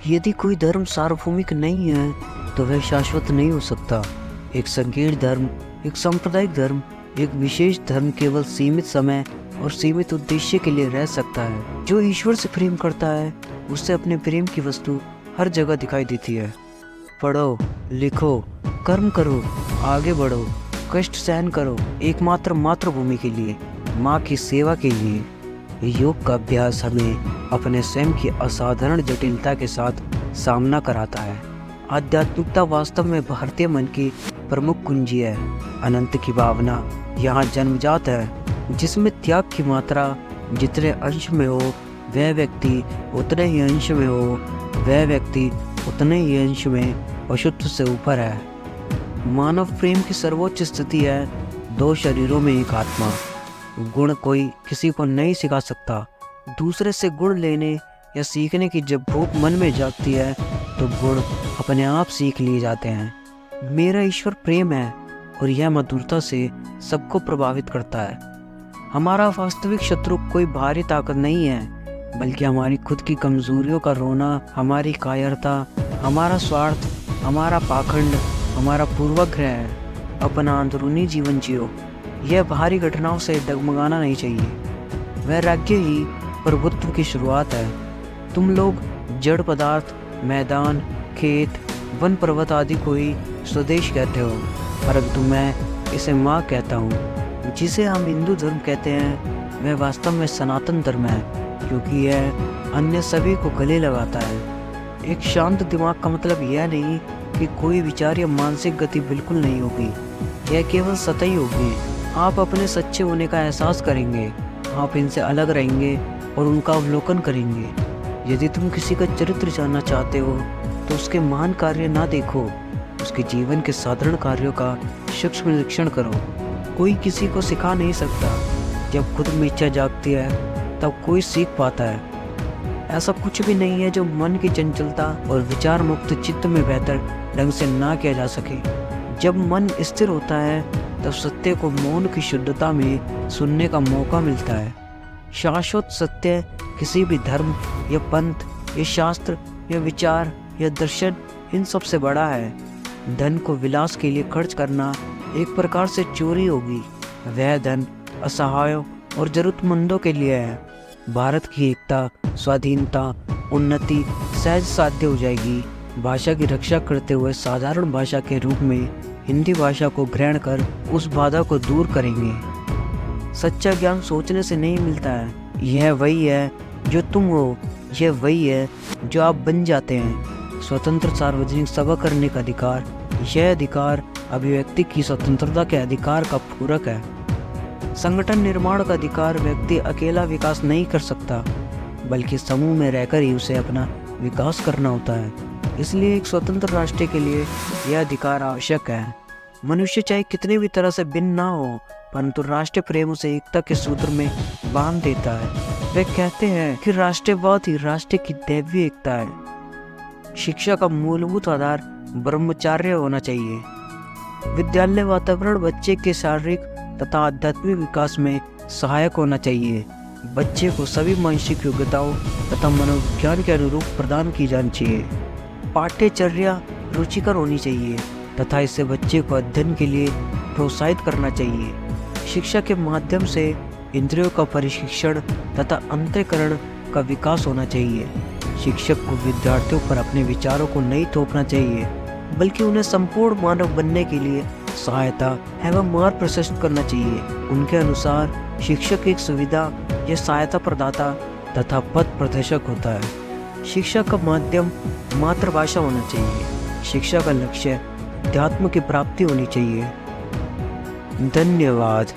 यदि कोई धर्म सार्वभौमिक नहीं है तो वह शाश्वत नहीं हो सकता। एक संकीर्ण धर्म, एक सांप्रदायिक धर्म, एक विशेष धर्म केवल सीमित समय और सीमित उद्देश्य के लिए रह सकता है। जो ईश्वर से प्रेम करता है उससे अपने प्रेम की वस्तु हर जगह दिखाई देती है। पढ़ो, लिखो, कर्म करो, आगे बढ़ो, कष्ट सहन करो, एकमात्र मातृभूमि के लिए, माँ की सेवा के लिए। योग का अभ्यास हमें अपने स्वयं की असाधारण जटिलता के साथ सामना कराता है। आध्यात्मिकता वास्तव में भारतीय मन की प्रमुख कुंजी है। अनंत की भावना यहाँ जन्मजात है, जिसमें त्याग की मात्रा जितने अंश में हो वह व्यक्ति उतने ही अंश में हो, वह व्यक्ति उतने ही अंश में पशुत्व से ऊपर है। मानव प्रेम की सर्वोच्च स्थिति है दो शरीरों में एक आत्मा। गुण कोई किसी को नहीं सिखा सकता। दूसरे से गुण लेने या सीखने की जब भूख मन में जागती है तो गुण अपने आप सीख लिए जाते हैं। मेरा ईश्वर प्रेम है और यह मधुरता से सबको प्रभावित करता है। हमारा वास्तविक शत्रु कोई बाहरी ताकत नहीं है, बल्कि हमारी खुद की कमजोरियों का रोना, हमारी कायरता, हमारा स्वार्थ, हमारा पाखंड, हमारा पूर्वाग्रह है। अपना अंदरूनी जीवन जियो। यह बाहरी घटनाओं से डगमगाना नहीं चाहिए। वैराग्य ही प्रभुत्व की शुरुआत है। तुम लोग जड़ पदार्थ, मैदान, खेत, वन पर्वत आदि को ही स्वदेश कहते हो, परंतु मैं इसे माँ कहता हूँ। जिसे हम हिंदू धर्म कहते हैं वह वास्तव में सनातन धर्म है, क्योंकि यह अन्य सभी को गले लगाता है। एक शांत दिमाग का मतलब यह नहीं कि कोई विचार या मानसिक गति बिल्कुल नहीं होगी, यह केवल सतही होगी। आप अपने सच्चे होने का एहसास करेंगे, आप इनसे अलग रहेंगे और उनका अवलोकन करेंगे। यदि तुम किसी का चरित्र जानना चाहते हो तो उसके महान कार्य ना देखो, उसके जीवन के साधारण कार्यों का सूक्ष्म निरीक्षण करो। कोई किसी को सिखा नहीं सकता। जब खुद में इच्छा जागती है तब कोई सीख पाता है। ऐसा कुछ भी नहीं है जो मन की चंचलता और विचार मुक्त चित्त में बेहतर ढंग से ना किया जा सके। जब मन स्थिर होता है तब सत्य को मौन की शुद्धता में सुनने का मौका मिलता है। शाश्वत सत्य किसी भी धर्म या पंथ या शास्त्र या विचार या दर्शन इन सब से बड़ा है। धन को विलास के लिए खर्च करना एक प्रकार से चोरी होगी। वह धन असहायों और जरूरतमंदों के लिए है। भारत की एकता, स्वाधीनता, उन्नति सहज साध्य हो जाएगी। भाषा की रक्षा करते हुए साधारण भाषा के रूप में हिंदी भाषा को ग्रहण कर उस बाधा को दूर करेंगे। सच्चा ज्ञान सोचने से नहीं मिलता है। यह वही है जो तुम हो, यह वही है जो आप बन जाते हैं। स्वतंत्र सार्वजनिक सभा करने का अधिकार, यह अधिकार अभिव्यक्ति की स्वतंत्रता के अधिकार का पूरक है। संगठन निर्माण का अधिकार व्यक्ति अकेला विकास नहीं कर सकता, बल्कि समूह में रहकर ही उसे अपना विकास करना होता है। इसलिए एक स्वतंत्र राष्ट्र के लिए यह अधिकार आवश्यक है। मनुष्य चाहे कितने भी तरह से भिन्न ना हो, परंतु राष्ट्रीय प्रेम उसे एकता के सूत्र में बांध देता है। वे कहते हैं कि राष्ट्रवाद ही राष्ट्र की दैवीय एकता है। शिक्षा का मूलभूत आधार ब्रह्मचर्य होना चाहिए। विद्यालय वातावरण बच्चे के शारीरिक तथा आध्यात्मिक विकास में सहायक होना चाहिए। बच्चे को सभी मानसिक योग्यताओं तथा मनोविज्ञान के अनुरूप प्रदान की जानी चाहिए। पाठ्यचर्या रुचिकर होनी चाहिए तथा इससे बच्चे को अध्ययन के लिए प्रोत्साहित करना चाहिए। शिक्षा के माध्यम से इंद्रियों का प्रशिक्षण तथा अंतःकरण का विकास होना चाहिए। शिक्षक को विद्यार्थियों पर अपने विचारों को नहीं थोपना चाहिए, बल्कि उन्हें संपूर्ण मानव बनने के लिए सहायता एवं मार्ग प्रशस्त करना चाहिए। उनके अनुसार शिक्षक एक सुविधा या सहायता प्रदाता तथा पथ प्रदर्शक होता है। शिक्षा का माध्यम मातृभाषा होना चाहिए। शिक्षा का लक्ष्य अध्यात्म की प्राप्ति होनी चाहिए। धन्यवाद।